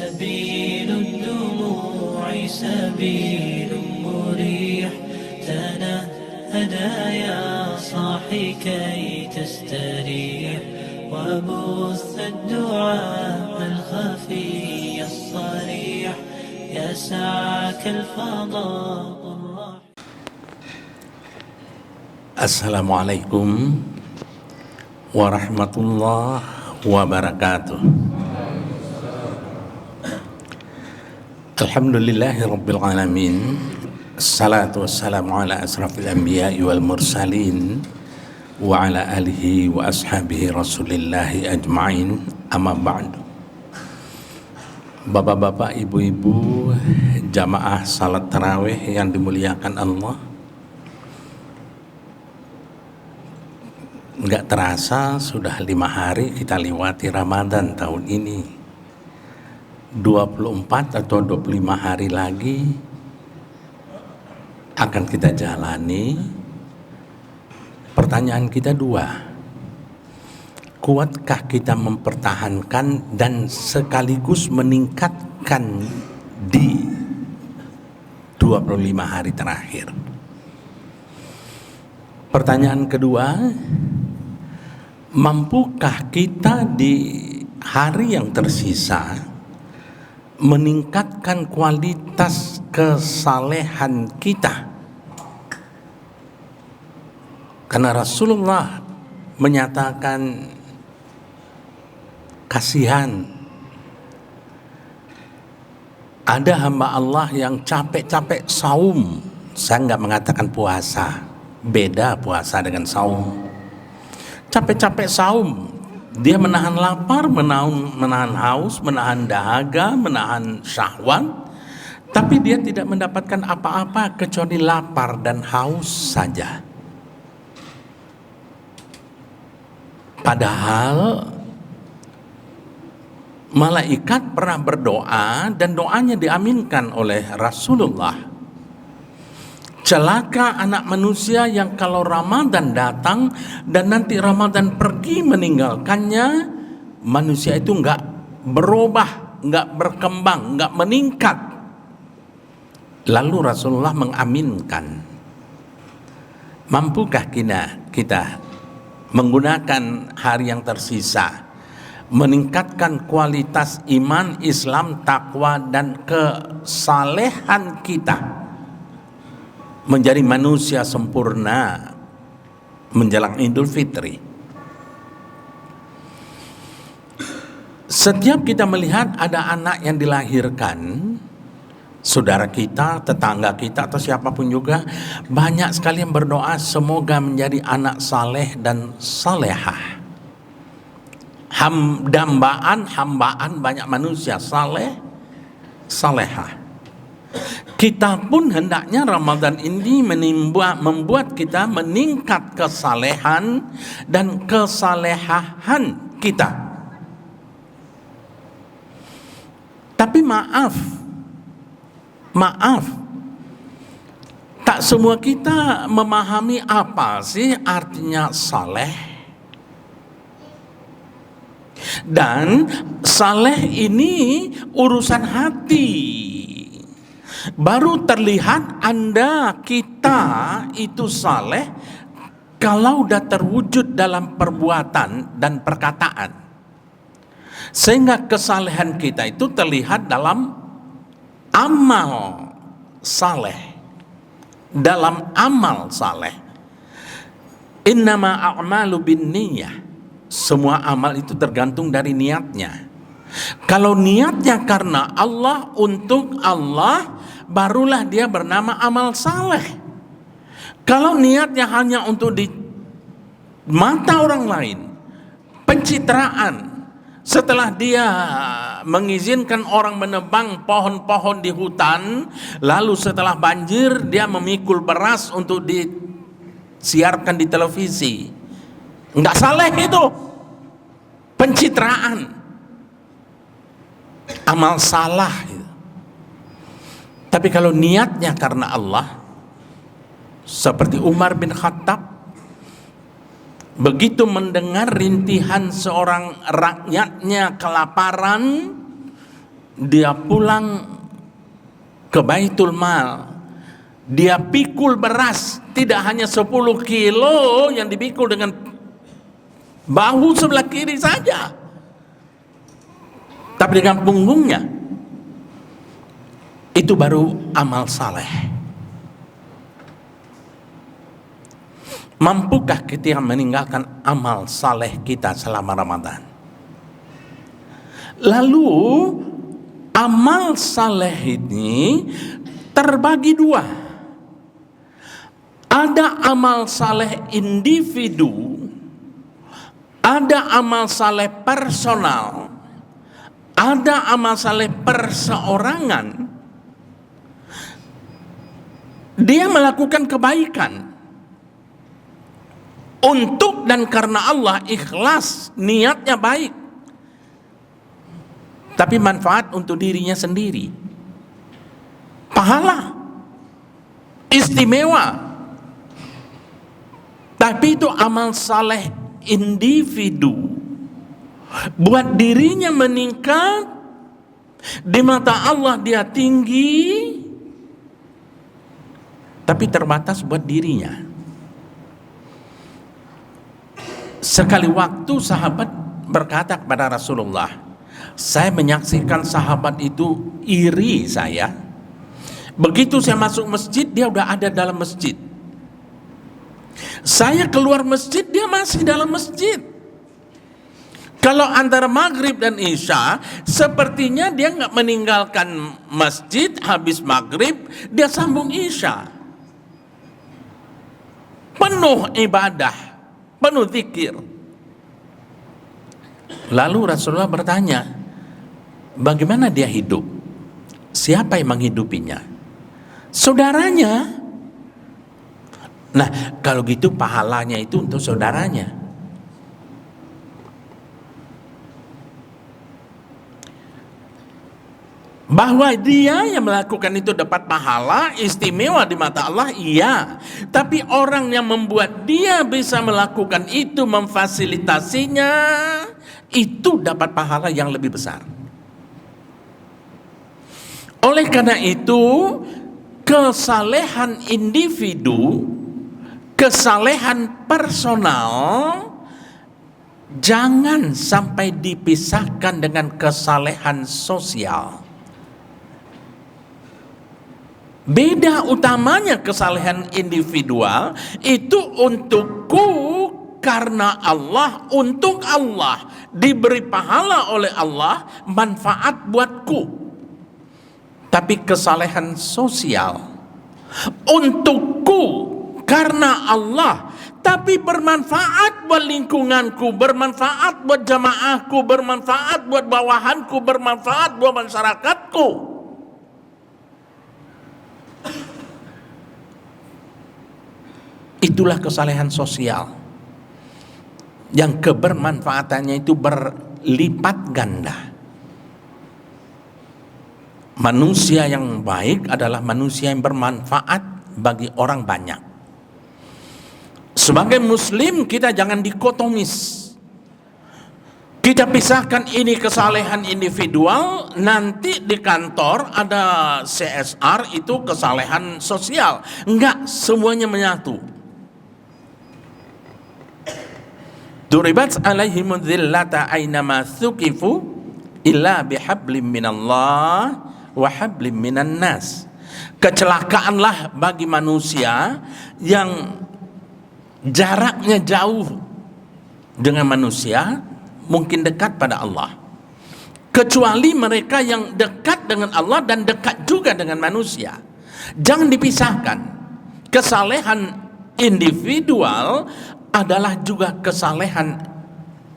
سبيل الدموع سبيل مريح تنهدى يا صاحي كي تستريح وبث الدعاء الخفي الصريح يسعك الفضاء الرحيم. Assalamualaikum warahmatullahi wabarakatuh. Alhamdulillahi rabbil alamin. Assalatu wassalamu ala asrafil anbiya'i wal mursalin wa ala alihi wa ashabihi rasulillahi ajma'in, amma ba'du. Bapak-bapak, ibu-ibu, jamaah salat tarawih yang dimuliakan Allah, nggak terasa sudah 5 hari kita lewati Ramadan tahun ini. 24 atau 25 hari lagi akan kita jalani. Pertanyaan kita 2. Kuatkah kita mempertahankan dan sekaligus meningkatkan di 25 hari terakhir? Pertanyaan kedua, mampukah kita di hari yang tersisa meningkatkan kualitas kesalehan kita? Karena Rasulullah menyatakan kasihan, ada hamba Allah yang capek-capek saum. Saya nggak mengatakan puasa, beda puasa dengan saum. Capek-capek saum, dia menahan lapar, menahan haus, menahan dahaga, menahan syahwat, tapi dia tidak mendapatkan apa-apa kecuali lapar dan haus saja. Padahal malaikat pernah berdoa dan doanya diaminkan oleh Rasulullah. Celaka anak manusia yang kalau Ramadan datang dan nanti Ramadan pergi meninggalkannya, manusia itu enggak berubah, enggak berkembang, enggak meningkat. Lalu Rasulullah mengaminkan. Mampukah kita menggunakan hari yang tersisa meningkatkan kualitas iman, Islam, takwa dan kesalehan kita menjadi manusia sempurna menjelang Idul Fitri? Setiap kita melihat ada anak yang dilahirkan, saudara kita, tetangga kita, atau siapapun juga, banyak sekali yang berdoa semoga menjadi anak saleh dan salehah. Hambaan banyak manusia saleh, salehah. Kita pun hendaknya Ramadan ini membuat kita meningkat kesalehan dan kesalehahan kita. Tapi maaf, tak semua kita memahami apa sih artinya saleh. Dan saleh ini urusan hati. Baru terlihat kita itu saleh kalau sudah terwujud dalam perbuatan dan perkataan. Sehingga kesalehan kita itu terlihat dalam amal saleh, dalam amal saleh. Innama a'malu binniyah. Semua amal itu tergantung dari niatnya. Kalau niatnya karena Allah, untuk Allah, barulah dia bernama amal saleh. Kalau niatnya hanya untuk di mata orang lain, pencitraan, setelah dia mengizinkan orang menebang pohon-pohon di hutan, lalu setelah banjir dia memikul beras untuk disiarkan di televisi, enggak saleh itu, pencitraan, amal salah. Tapi kalau niatnya karena Allah, seperti Umar bin Khattab, begitu mendengar rintihan seorang rakyatnya kelaparan, dia pulang ke Baitul Mal, dia pikul beras, tidak hanya 10 kilo yang dipikul dengan bahu sebelah kiri saja, tapi dengan punggungnya. Itu baru amal saleh. Mampukah kita meninggalkan amal saleh kita selama Ramadan? Lalu amal saleh ini terbagi dua. Ada amal saleh individu, ada amal saleh personal, ada amal saleh perseorangan. Dia melakukan kebaikan untuk dan karena Allah, ikhlas, niatnya baik, tapi manfaat untuk dirinya sendiri. Pahala istimewa, tapi itu amal saleh individu, buat dirinya meningkat, di mata Allah dia tinggi, tapi terbatas buat dirinya. Sekali waktu sahabat berkata kepada Rasulullah, saya menyaksikan sahabat itu iri saya. Begitu saya masuk masjid, dia udah ada dalam masjid. Saya keluar masjid, dia masih dalam masjid. Kalau antara maghrib dan isya, sepertinya dia nggak meninggalkan masjid, habis maghrib dia sambung isya. Penuh ibadah, penuh zikir. Lalu Rasulullah bertanya, bagaimana dia hidup? Siapa yang menghidupinya? Saudaranya. Nah, kalau gitu pahalanya itu untuk saudaranya. Bahwa dia yang melakukan itu dapat pahala istimewa di mata Allah, iya. Tapi orang yang membuat dia bisa melakukan itu, memfasilitasinya, itu dapat pahala yang lebih besar. Oleh karena itu, kesalehan individu, kesalehan personal, jangan sampai dipisahkan dengan kesalehan sosial. Beda utamanya kesalehan individual itu untukku karena Allah, untuk Allah, diberi pahala oleh Allah, manfaat buatku. Tapi kesalehan sosial untukku karena Allah, tapi bermanfaat buat lingkunganku, bermanfaat buat jamaahku, bermanfaat buat bawahanku, bermanfaat buat masyarakatku. Itulah kesalehan sosial yang kebermanfaatannya itu berlipat ganda. Manusia yang baik adalah manusia yang bermanfaat bagi orang banyak. Sebagai muslim kita jangan dikotomis. Kita pisahkan ini kesalehan individual, nanti di kantor ada CSR, itu kesalehan sosial. Enggak, semuanya menyatu. Duribat alaihimul dhillata aynama thuqifu illa bihablim minallah wa hablim minan nas. Kecelakaanlah bagi manusia yang jaraknya jauh dengan manusia, mungkin dekat pada Allah, kecuali mereka yang dekat dengan Allah dan dekat juga dengan manusia. Jangan dipisahkan. Kesalehan individual adalah juga kesalehan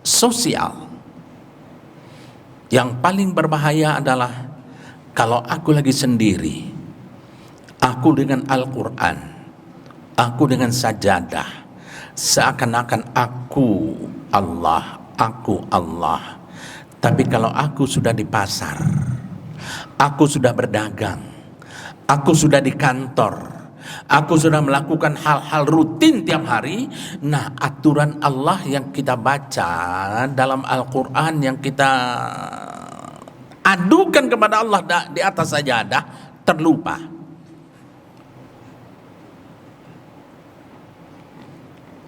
sosial. Yang paling berbahaya adalah kalau aku lagi sendiri, aku dengan Al-Quran, aku dengan sajadah, seakan-akan aku Allah. Tapi kalau aku sudah di pasar, aku sudah berdagang, aku sudah di kantor, aku sudah melakukan hal-hal rutin tiap hari. Nah, aturan Allah yang kita baca dalam Al-Quran, yang kita adukan kepada Allah di atas sajadah, terlupa.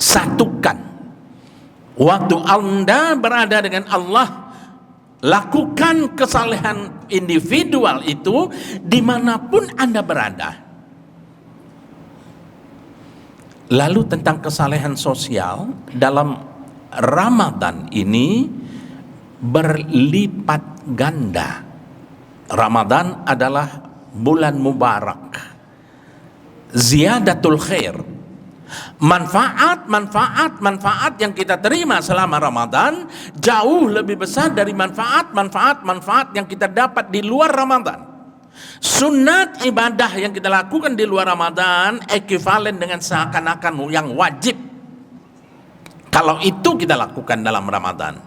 Satukan. Waktu Anda berada dengan Allah, lakukan kesalehan individual itu dimanapun Anda berada. Lalu tentang kesalehan sosial dalam Ramadan ini berlipat ganda. Ramadan adalah bulan mubarak, ziyadatul khair. Manfaat yang kita terima selama Ramadan jauh lebih besar dari manfaat yang kita dapat di luar Ramadan. Sunat ibadah yang kita lakukan di luar Ramadan ekivalen dengan seakan-akan yang wajib kalau itu kita lakukan dalam Ramadan.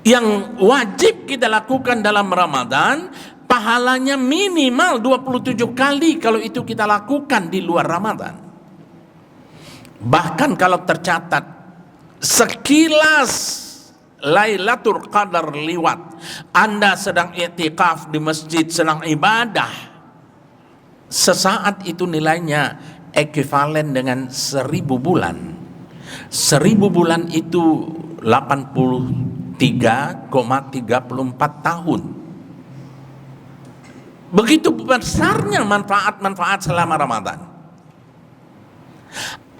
Yang wajib kita lakukan dalam Ramadan pahalanya minimal 27 kali kalau itu kita lakukan di luar Ramadan. Bahkan kalau tercatat sekilas Lailatul Qadar liwat, Anda sedang i'tikaf di masjid, sedang ibadah, sesaat itu nilainya ekivalen dengan 1000 bulan. 1000 bulan itu 83,34 tahun. Begitu besarnya manfaat-manfaat selama Ramadan.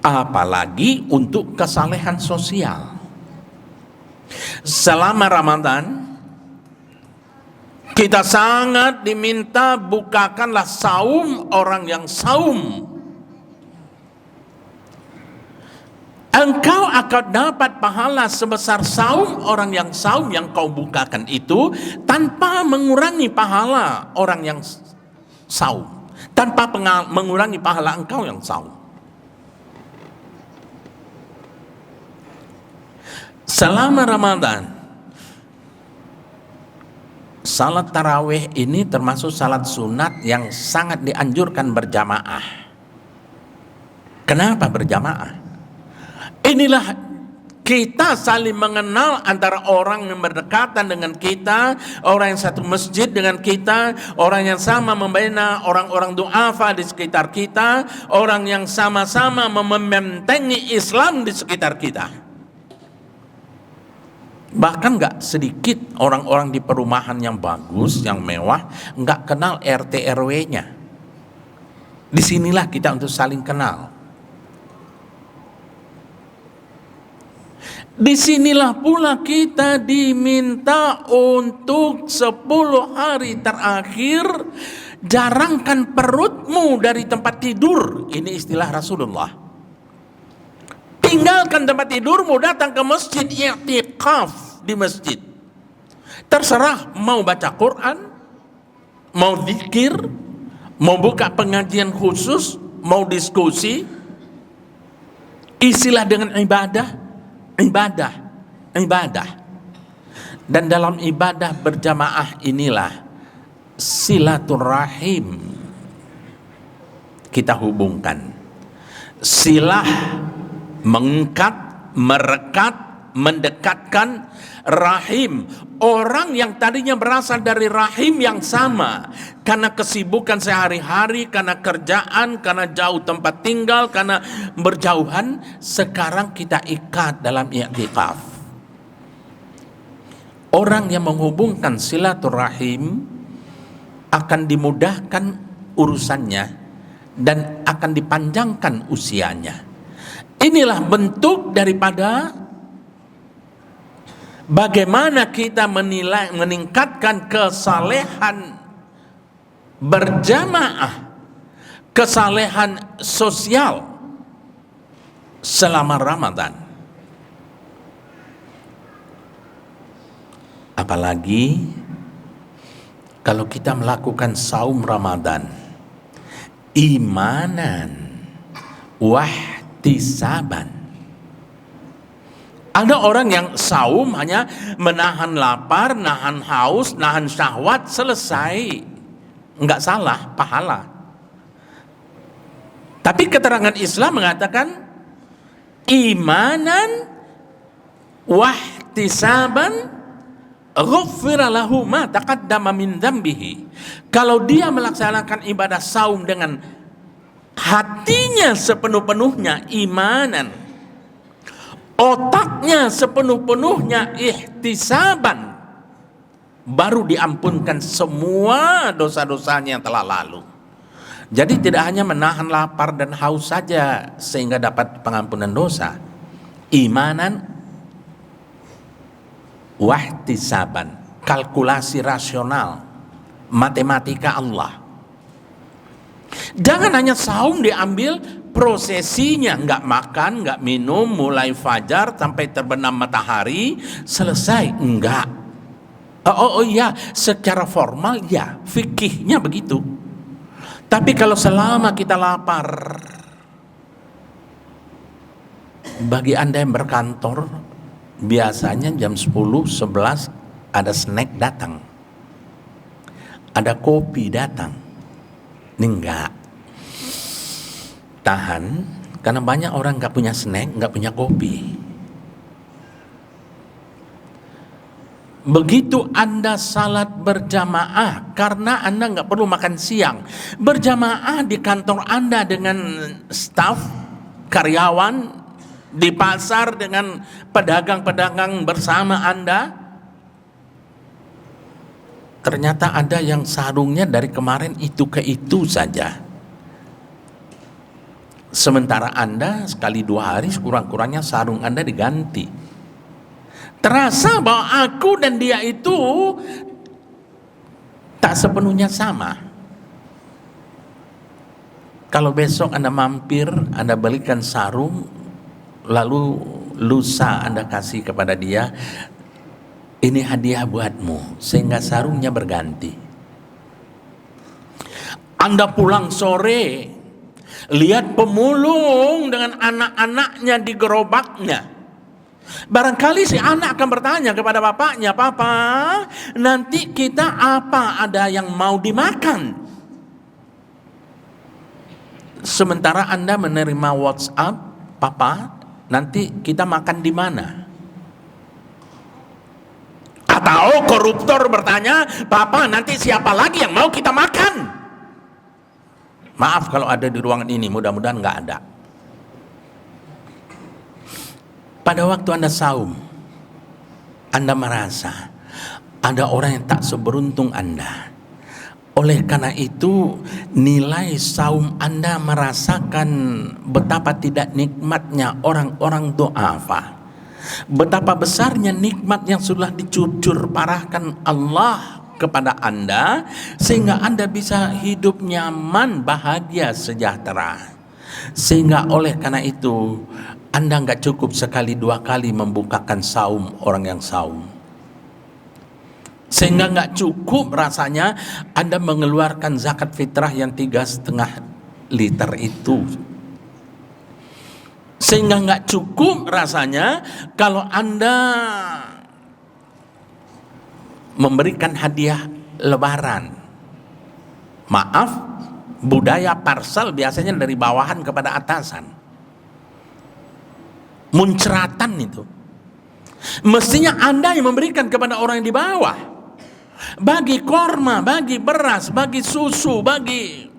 Apalagi untuk kesalehan sosial. Selama Ramadan kita sangat diminta bukakanlah saum orang yang saum. Engkau akan dapat pahala sebesar saum orang yang saum yang kau bukakan itu tanpa mengurangi pahala orang yang saum, tanpa mengurangi pahala engkau yang saum. Selama Ramadan, salat tarawih ini termasuk salat sunat yang sangat dianjurkan berjamaah. Kenapa berjamaah? Inilah kita saling mengenal antara orang yang berdekatan dengan kita, orang yang satu masjid dengan kita, orang yang sama membina orang-orang du'afa di sekitar kita, orang yang sama-sama membentengi Islam di sekitar kita. Bahkan gak sedikit orang-orang di perumahan yang bagus, yang mewah, gak kenal RT RW-nya. Disinilah kita untuk saling kenal. Disinilah pula kita diminta untuk 10 hari terakhir jarangkan perutmu dari tempat tidur. Ini istilah Rasulullah. Tinggalkan tempat tidurmu, datang ke masjid, i'tikaf di masjid. Terserah mau baca Quran, mau zikir, mau buka pengajian khusus, mau diskusi. Isilah dengan ibadah. Dan dalam ibadah berjamaah inilah silaturahim kita hubungkan. Silah mengikat, merekat, mendekatkan. Rahim, orang yang tadinya berasal dari rahim yang sama, karena kesibukan sehari-hari, karena kerjaan, karena jauh tempat tinggal, karena berjauhan, sekarang kita ikat dalam i'tikaf. Orang yang menghubungkan silaturahim akan dimudahkan urusannya dan akan dipanjangkan usianya. Inilah bentuk daripada bagaimana kita meningkatkan kesalehan berjamaah, kesalehan sosial selama Ramadan. Apalagi kalau kita melakukan saum Ramadan imanan wahtisaban. Ada orang yang saum hanya menahan lapar, nahan haus, nahan syahwat, selesai. Enggak salah, pahala. Tapi keterangan Islam mengatakan imanan wahtisaban ghuffira lahu ma taqaddama min dzambihi. Kalau dia melaksanakan ibadah saum dengan hatinya sepenuh-penuhnya imanan, otaknya sepenuh-penuhnya ihtisaban, baru diampunkan semua dosa-dosanya yang telah lalu. Jadi tidak hanya menahan lapar dan haus saja sehingga dapat pengampunan dosa. Imanan wahtisaban, kalkulasi rasional, matematika Allah. Jangan hanya saum diambil prosesinya, nggak makan, nggak minum, mulai fajar sampai terbenam matahari, selesai, enggak. Oh iya, secara formal ya, fikihnya begitu. Tapi kalau selama kita lapar, bagi Anda yang berkantor, biasanya jam 10, 11 ada snack datang, ada kopi datang. Ini enggak, tahan, karena banyak orang nggak punya snack, nggak punya kopi. Begitu Anda salat berjamaah, karena Anda nggak perlu makan siang, berjamaah di kantor Anda dengan staf, karyawan, di pasar dengan pedagang-pedagang bersama Anda. Ternyata ada yang sarungnya dari kemarin itu ke itu saja. Sementara Anda sekali 2 hari sekurang-kurangnya sarung Anda diganti. Terasa bahwa aku dan dia itu tak sepenuhnya sama. Kalau besok Anda mampir, Anda belikan sarung, lalu lusa Anda kasih kepada dia, ini hadiah buatmu, sehingga sarungnya berganti. Anda pulang sore, lihat pemulung dengan anak-anaknya di gerobaknya. Barangkali si anak akan bertanya kepada bapaknya, "Papa, nanti kita apa ada yang mau dimakan?" Sementara Anda menerima WhatsApp, "Papa, nanti kita makan di mana?" Atau koruptor bertanya, "Papa, nanti siapa lagi yang mau kita makan?" Maaf kalau ada di ruangan ini, mudah-mudahan nggak ada. Pada waktu Anda saum, Anda merasa ada orang yang tak seberuntung Anda. Oleh karena itu, nilai saum Anda merasakan betapa tidak nikmatnya orang-orang du'afa. Betapa besarnya nikmat yang sudah dicucur parahkan Allah kepada Anda, sehingga Anda bisa hidup nyaman, bahagia, sejahtera. Sehingga oleh karena itu, Anda nggak cukup sekali 2 kali membukakan saum orang yang saum. Sehingga nggak cukup rasanya Anda mengeluarkan zakat fitrah yang 3,5 liter itu. Sehingga nggak cukup rasanya kalau Anda memberikan hadiah lebaran. Maaf, budaya parsel biasanya dari bawahan kepada atasan. Muncratan itu. Mestinya Anda yang memberikan kepada orang yang di bawah. Bagi korma, bagi beras, bagi susu, bagi...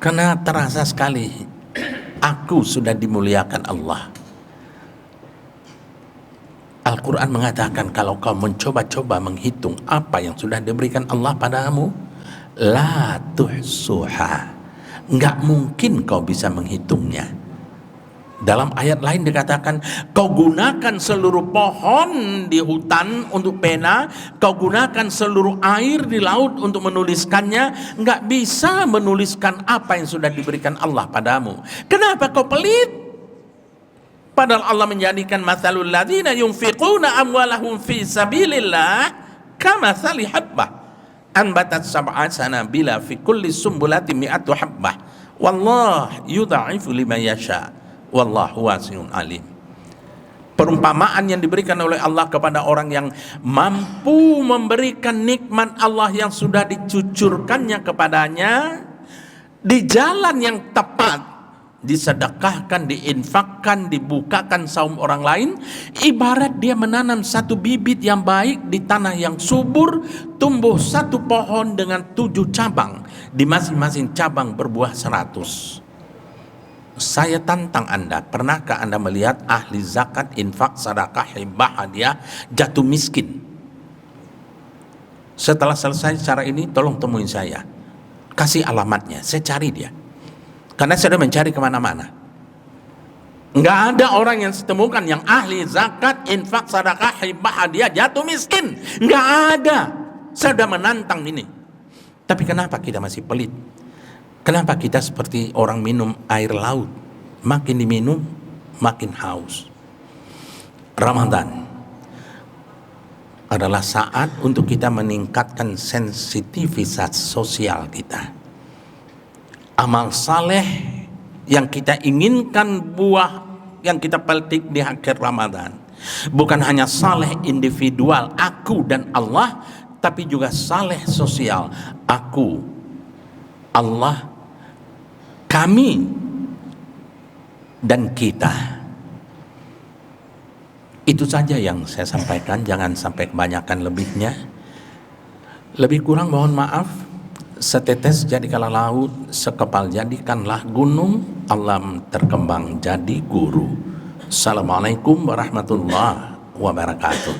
Karena terasa sekali, aku sudah dimuliakan Allah. Al-Quran mengatakan kalau kau mencoba-coba menghitung apa yang sudah diberikan Allah padamu, la tuhsuha, nggak mungkin kau bisa menghitungnya. Dalam ayat lain dikatakan, kau gunakan seluruh pohon di hutan untuk pena, kau gunakan seluruh air di laut untuk menuliskannya, nggak bisa menuliskan apa yang sudah diberikan Allah padamu. Kenapa kau pelit? Padahal Allah menjadikan mathalul ladzina yunfiquna amwalahum fi sabilillah kamathali habbah anbatat sab'a sanabila fi kulli sumbulatin mi'atu habbah wallahu yudha'ifu liman yasha wallahu wasi'un alim. Perumpamaan yang diberikan oleh Allah kepada orang yang mampu memberikan nikmat Allah yang sudah dicucurkannya kepadanya di jalan yang tepat, disedekahkan, diinfakkan, dibukakan saum orang lain, ibarat dia menanam satu bibit yang baik di tanah yang subur, tumbuh satu pohon dengan 7 cabang, di masing-masing cabang berbuah 100. Saya tantang Anda, pernahkah Anda melihat ahli zakat, infak, sedekah, hibah, hadiah jatuh miskin? Setelah selesai cara ini, tolong temuin saya, kasih alamatnya, saya cari dia, karena saya sudah mencari kemana-mana. Nggak ada orang yang saya temukan yang ahli zakat, infak, sedekah, hibah, hadiah jatuh miskin. Nggak ada. Saya sudah menantang ini. Tapi kenapa kita masih pelit? Kenapa kita seperti orang minum air laut? Makin diminum, makin haus. Ramadan adalah saat untuk kita meningkatkan sensitivitas sosial kita. Amal saleh yang kita inginkan, buah yang kita petik di akhir Ramadan, bukan hanya saleh individual aku dan Allah, tapi juga saleh sosial aku, Allah, kami, dan kita. Itu saja yang saya sampaikan, jangan sampai kebanyakan lebihnya. Lebih kurang mohon maaf. Setetes jadikanlah laut, sekepal jadikanlah gunung, alam terkembang jadi guru. Assalamualaikum warahmatullahi wabarakatuh.